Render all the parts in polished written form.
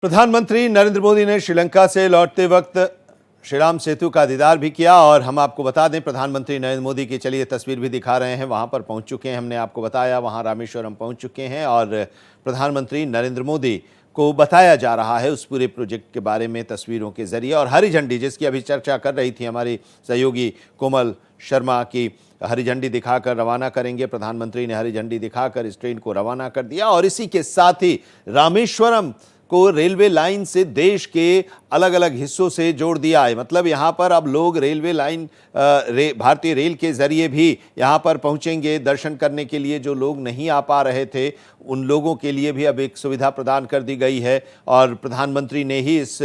प्रधानमंत्री नरेंद्र मोदी ने श्रीलंका से लौटते वक्त श्रीराम सेतु का दीदार भी किया और हम आपको बता दें प्रधानमंत्री नरेंद्र मोदी की चलिए तस्वीर भी दिखा रहे हैं, वहां पर पहुंच चुके हैं। हमने आपको बताया वहां रामेश्वरम पहुंच चुके हैं और प्रधानमंत्री नरेंद्र मोदी को बताया जा रहा है उस पूरे प्रोजेक्ट के बारे में तस्वीरों के जरिए। और हरी झंडी जिसकी अभी चर्चा कर रही थी हमारी सहयोगी कोमल शर्मा की, हरी झंडी दिखाकर रवाना करेंगे। प्रधानमंत्री ने हरी झंडी दिखाकर इस ट्रेन को रवाना कर दिया और इसी के साथ ही रामेश्वरम को रेलवे लाइन से देश के अलग अलग हिस्सों से जोड़ दिया है। मतलब यहाँ पर अब लोग रेलवे लाइन भारतीय रेल के जरिए भी यहाँ पर पहुँचेंगे दर्शन करने के लिए। जो लोग नहीं आ पा रहे थे उन लोगों के लिए भी अब एक सुविधा प्रदान कर दी गई है और प्रधानमंत्री ने ही इस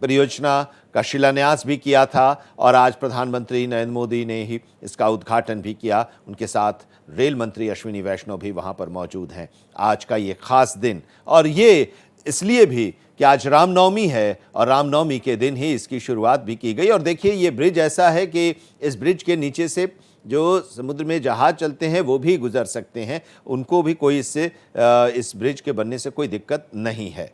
परियोजना का शिलान्यास भी किया था और आज प्रधानमंत्री नरेंद्र मोदी ने ही इसका उद्घाटन भी किया। उनके साथ रेल मंत्री अश्विनी वैष्णव भी वहां पर मौजूद हैं। आज का ये खास दिन, और ये इसलिए भी कि आज रामनवमी है और रामनवमी के दिन ही इसकी शुरुआत भी की गई। और देखिए ये ब्रिज ऐसा है कि इस ब्रिज के नीचे से जो समुद्र में जहाज चलते हैं वो भी गुजर सकते हैं, उनको भी कोई इससे इस ब्रिज के बनने से कोई दिक्कत नहीं है।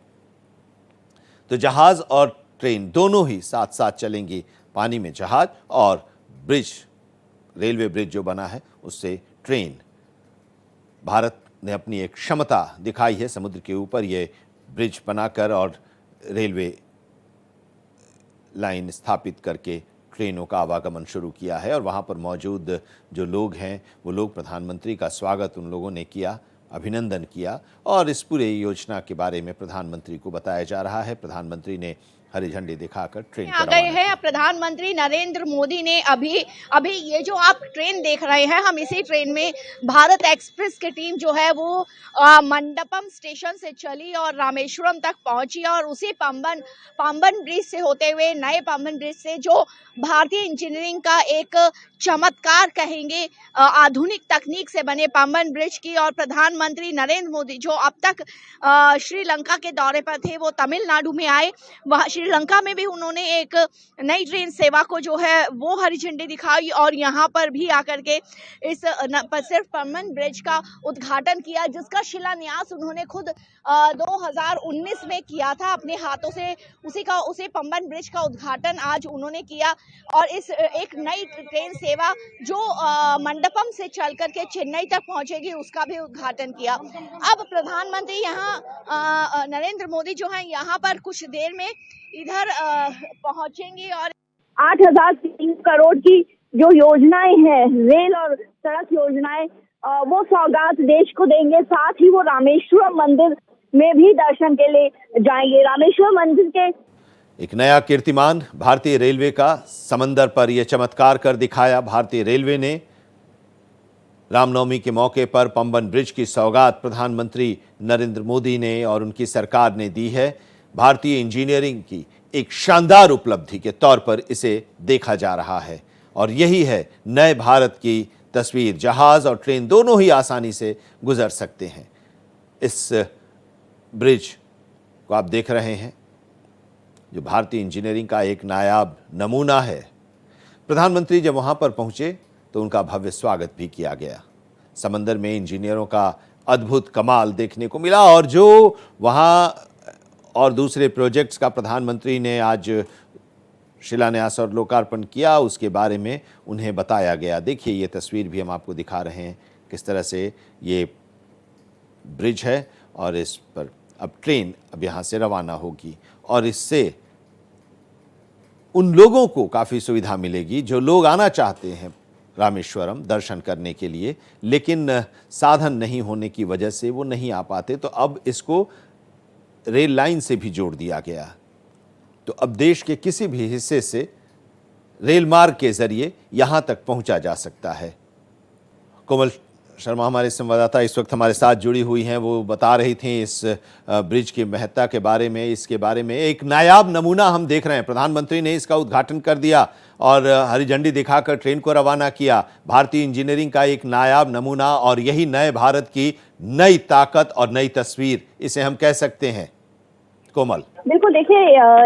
तो जहाज और ट्रेन दोनों ही साथ साथ चलेंगी, पानी में जहाज और ब्रिज, रेलवे ब्रिज जो बना है उससे ट्रेन। भारत ने अपनी एक क्षमता दिखाई है समुद्र के ऊपर ये ब्रिज बनाकर और रेलवे लाइन स्थापित करके ट्रेनों का आवागमन शुरू किया है। और वहाँ पर मौजूद जो लोग हैं वो लोग प्रधानमंत्री का स्वागत उन लोगों ने किया, अभिनंदन किया और इस पूरे योजना के बारे में प्रधानमंत्री को बताया जा रहा है। प्रधानमंत्री ने हरी झंडी दिखाकर ट्रेन आ गए हैं। प्रधानमंत्री नरेंद्र मोदी ने अभी ये जो आप ट्रेन देख रहे हैं, हम इसी ट्रेन में भारत एक्सप्रेस की टीम जो है वो मंडपम स्टेशन से चली और रामेश्वरम तक पहुंची और उसी पाम्बन ब्रिज से होते हुए नए पाम्बन ब्रिज से जो भारतीय इंजीनियरिंग का एक चमत्कार कहेंगे, आधुनिक तकनीक से बने पाम्बन ब्रिज की। और प्रधानमंत्री नरेंद्र मोदी जो अब तक श्रीलंका के दौरे पर थे वो तमिलनाडु में आए, वहाँ श्रीलंका में भी उन्होंने एक नई ट्रेन सेवा को जो है वो हरी झंडी दिखाई और यहाँ पर भी आकर के इस सिर्फ पाम्बन ब्रिज का उद्घाटन किया, जिसका शिलान्यास उन्होंने खुद 2019 में किया था अपने हाथों से। उसी पाम्बन ब्रिज का उद्घाटन आज उन्होंने किया और इस एक नई ट्रेन सेवा जो मंडपम से चल करके चेन्नई तक पहुंचेगी उसका भी उद्घाटन किया। अब प्रधानमंत्री यहाँ नरेंद्र मोदी जो है यहाँ पर कुछ देर में इधर पहुंचेंगे और 8,300 करोड़ की जो योजनाएं हैं, रेल और सड़क योजनाएं, वो सौगात देश को देंगे। साथ ही वो रामेश्वरम मंदिर में भी दर्शन के लिए जाएंगे। रामेश्वरम मंदिर के एक नया कीर्तिमान भारतीय रेलवे का समंदर पर यह चमत्कार कर दिखाया। भारतीय रेलवे ने रामनवमी के मौके पर पाम्बन ब्रिज की सौगात प्रधानमंत्री नरेंद्र मोदी ने और उनकी सरकार ने दी है। भारतीय इंजीनियरिंग की एक शानदार उपलब्धि के तौर पर इसे देखा जा रहा है और यही है नए भारत की तस्वीर। जहाज और ट्रेन दोनों ही आसानी से गुजर सकते हैं। इस ब्रिज को आप देख रहे हैं जो भारतीय इंजीनियरिंग का एक नायाब नमूना है। प्रधानमंत्री जब वहां पर पहुंचे तो उनका भव्य स्वागत भी किया गया। समंदर में इंजीनियरों का अद्भुत कमाल देखने को मिला और जो वहां और दूसरे प्रोजेक्ट्स का प्रधानमंत्री ने आज शिलान्यास और लोकार्पण किया उसके बारे में उन्हें बताया गया। देखिए ये तस्वीर भी हम आपको दिखा रहे हैं किस तरह से ये ब्रिज है और इस पर अब ट्रेन अब यहाँ से रवाना होगी और इससे उन लोगों को काफ़ी सुविधा मिलेगी जो लोग आना चाहते हैं रामेश्वरम दर्शन करने के लिए, लेकिन साधन नहीं होने की वजह से वो नहीं आ पाते। तो अब इसको रेल लाइन से भी जोड़ दिया गया, तो अब देश के किसी भी हिस्से से रेल मार्ग के जरिए यहां तक पहुंचा जा सकता है। कोमल शर्मा हमारे संवाददाता इस वक्त हमारे साथ जुड़ी हुई हैं, वो बता रही थी इस ब्रिज की महत्ता के बारे में। इसके बारे में एक नायाब नमूना हम देख रहे हैं। प्रधानमंत्री ने इसका उद्घाटन कर दिया और हरी झंडी दिखाकर ट्रेन को रवाना किया। भारतीय इंजीनियरिंग का एक नायाब नमूना और यही नए भारत की नई ताकत और नई तस्वीर इसे हम कह सकते हैं। कोमल, बिल्कुल, देखिए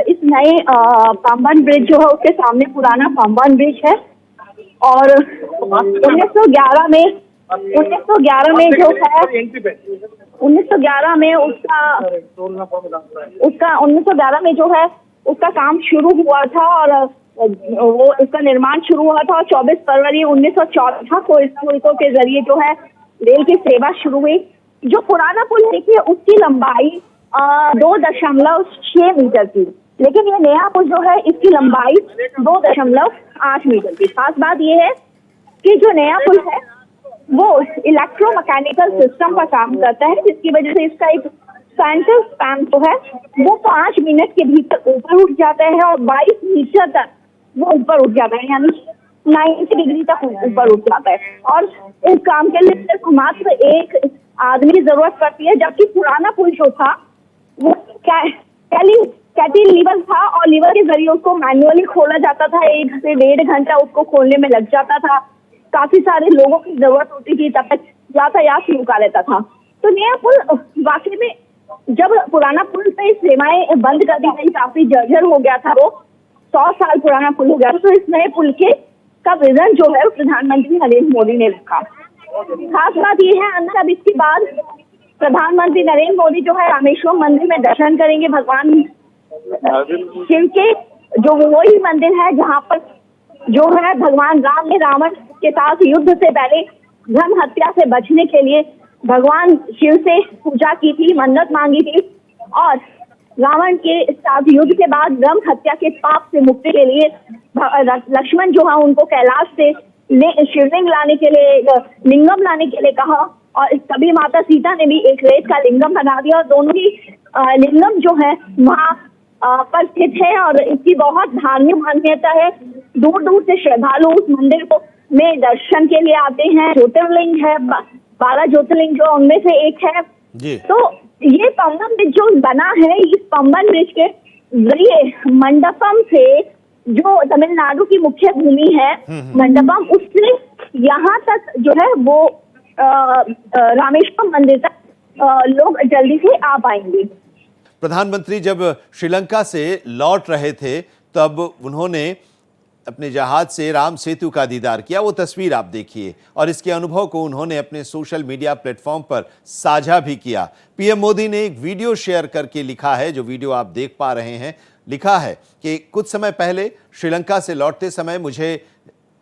इस नए पाम्बन ब्रिज जो है उसके सामने पुराना पाम्बन ब्रिज है और 1911 में जो है 1911 में उसका 1911 में जो है उसका काम शुरू हुआ था और वो इसका निर्माण शुरू हुआ था और 24 फरवरी 1914 को इस पुल के जरिए जो है रेल की सेवा शुरू हुई। जो पुराना पुल देखिए उसकी लंबाई 2.6 मीटर थी, लेकिन ये नया पुल जो है इसकी लंबाई 2.8 मीटर की। खास बात ये है कि जो नया पुल है वो इलेक्ट्रोमैकेनिकल सिस्टम का काम करता है, जिसकी वजह से इसका एक सेंटर स्पैन जो है वो 5 मिनट के भीतर ऊपर उठ जाता है और 22 मीटर तक वो ऊपर उठ जाता है, यानी 90 डिग्री तक ऊपर उठ जाता है। और इस काम के लिए सिर्फ मात्र एक आदमी की जरूरत पड़ती है, जबकि पुराना पुल जो था वो कैटिलीवर था और लीवर के जरिए उसको मैन्युअली खोला जाता था। 1 से 1.5 घंटा उसको खोलने में लग जाता था। काफी सारे लोगों की जरूरत होती थी, तब तक यातायात रुका रहता था। तो नया पुल वाकई में जब पुराना पुल पे सेवाएं बंद कर दी गई, काफी जर्जर हो गया था, वो 100 साल पुराना पुल हो गया था। तो इस नए पुल के का विजन जो है प्रधानमंत्री नरेंद्र मोदी ने रखा। खास बात यह है अंदर, अब इसके बाद प्रधानमंत्री नरेंद्र मोदी जो है रामेश्वरम मंदिर में दर्शन करेंगे भगवान शिव के, जो वही मंदिर है जहाँ पर जो है भगवान राम ने रावण के साथ युद्ध से पहले धर्म हत्या से बचने के लिए भगवान शिव से पूजा की थी, मन्नत मांगी थी और रावण के साथ युद्ध के बाद धर्म हत्या के पाप से मुक्ति के लिए लक्ष्मण जो है उनको कैलाश से शिवलिंग लाने के लिए, लिंगम लाने के लिए कहा और तभी माता सीता ने भी एक रेत का लिंगम बना दिया और दोनों ही लिंगम जो है वहाँ पर स्थित है और इसकी बहुत धार्मिक मान्यता है। दूर दूर से श्रद्धालु उस मंदिर को में दर्शन के लिए आते हैं। ज्योतिर्लिंग है, 12 ज्योतिर्लिंग जो उनमें से एक है जी। तो ये पंबन ब्रिज जो बना है, इस पंबन ब्रिज के जरिए मंडपम से जो तमिलनाडु की मुख्य भूमि है मंडपम, उससे यहाँ तक जो है वो रामेश्वरम मंदिर तक लोग जल्दी से आ पाएंगे। प्रधानमंत्री जब श्रीलंका से लौट रहे थे तब उन्होंने अपने जहाज से राम सेतु का दीदार किया। वो तस्वीर आप देखिए और इसके अनुभव को उन्होंने अपने सोशल मीडिया प्लेटफॉर्म पर साझा भी किया। पीएम मोदी ने एक वीडियो शेयर करके लिखा है, जो वीडियो आप देख पा रहे हैं, लिखा है कि कुछ समय पहले श्रीलंका से लौटते समय मुझे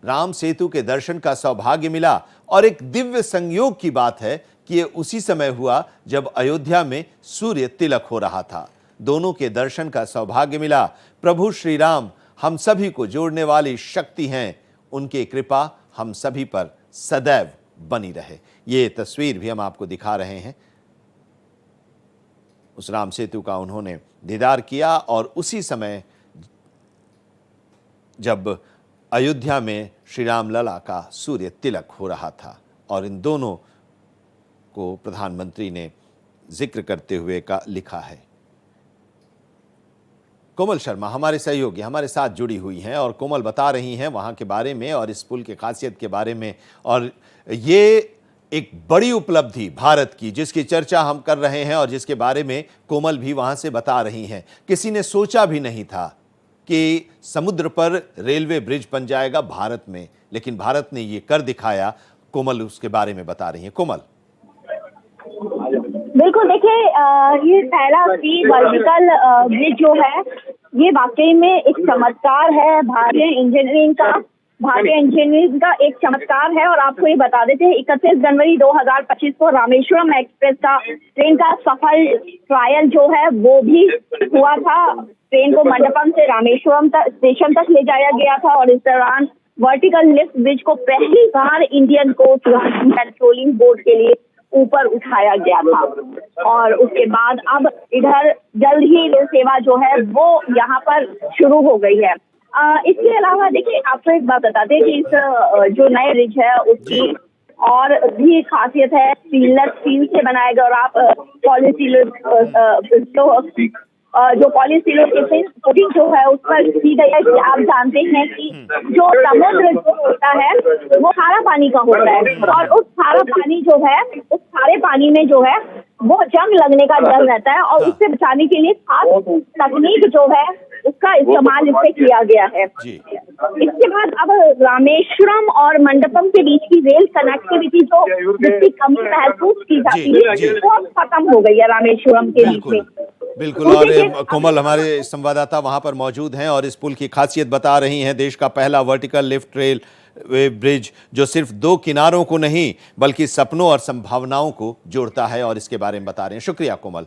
राम सेतु के दर्शन का सौभाग्य मिला और एक दिव्य संयोग की बात है कि ये उसी समय हुआ जब अयोध्या में सूर्य तिलक हो रहा था। दोनों के दर्शन का सौभाग्य मिला। प्रभु श्री राम हम सभी को जोड़ने वाली शक्ति हैं, उनकी कृपा हम सभी पर सदैव बनी रहे। ये तस्वीर भी हम आपको दिखा रहे हैं। उस राम सेतु का उन्होंने दीदार किया और उसी समय जब अयोध्या में श्री राम लला का सूर्य तिलक हो रहा था और इन दोनों को प्रधानमंत्री ने जिक्र करते हुए का लिखा है। कोमल शर्मा हमारे सहयोगी हमारे साथ जुड़ी हुई हैं और कोमल बता रही हैं वहां के बारे में और इस पुल की खासियत के बारे में। और ये एक बड़ी उपलब्धि भारत की जिसकी चर्चा हम कर रहे हैं और जिसके बारे में कोमल भी वहां से बता रही हैं। किसी ने सोचा भी नहीं था कि समुद्र पर रेलवे ब्रिज बन जाएगा भारत में, लेकिन भारत ने ये कर दिखाया। कोमल उसके बारे में बता रही हैं। कोमल बिल्कुल, देखिए ये पहला वर्टिकल ब्रिज जो है ये वाकई में एक चमत्कार है। भारतीय इंजीनियरिंग का एक चमत्कार है। और आपको ये बता देते हैं 31 जनवरी 2025 को रामेश्वरम एक्सप्रेस का ट्रेन का सफल ट्रायल जो है वो भी हुआ था। ट्रेन को मंडपम से रामेश्वरम स्टेशन तक ले जाया गया था और इस दौरान वर्टिकल लिफ्ट ब्रिज को पहली बार Indian coast guard patrolling board के लिए ऊपर उठाया गया था। और उसके बाद अब इधर जल्द ही रेल सेवा जो है वो यहाँ पर शुरू हो गई है। इसके अलावा देखिए आपको एक बात बताते हैं कि इस जो नए ब्रिज है उसकी और भी खासियत है। स्टेनलेस स्टील से बनाया गया और आप जो पॉलीस्टीरीन कोटिंग जो है उस पर की गई है कि आप जानते हैं कि जो समुद्र जो होता है वो खारा पानी का होता है और उस खारा पानी जो है उस खारे पानी में जो है वो जंग लगने का डर रहता है और उससे बचाने के लिए खास तकनीक जो है उसका इस्तेमाल इससे किया गया है। इसके बाद अब रामेश्वरम और मंडपम के बीच की रेल कनेक्टिविटी जिसकी कमी महसूस की जाती जी। है वो अब खत्म हो गई है रामेश्वरम के बीच में। बिल्कुल। और कोमल हमारे संवाददाता वहां पर मौजूद हैं और इस पुल की खासियत बता रही हैं। देश का पहला वर्टिकल लिफ्ट रेल वे ब्रिज जो सिर्फ 2 किनारों को नहीं बल्कि सपनों और संभावनाओं को जोड़ता है और इसके बारे में बता रहे हैं। शुक्रिया कोमल।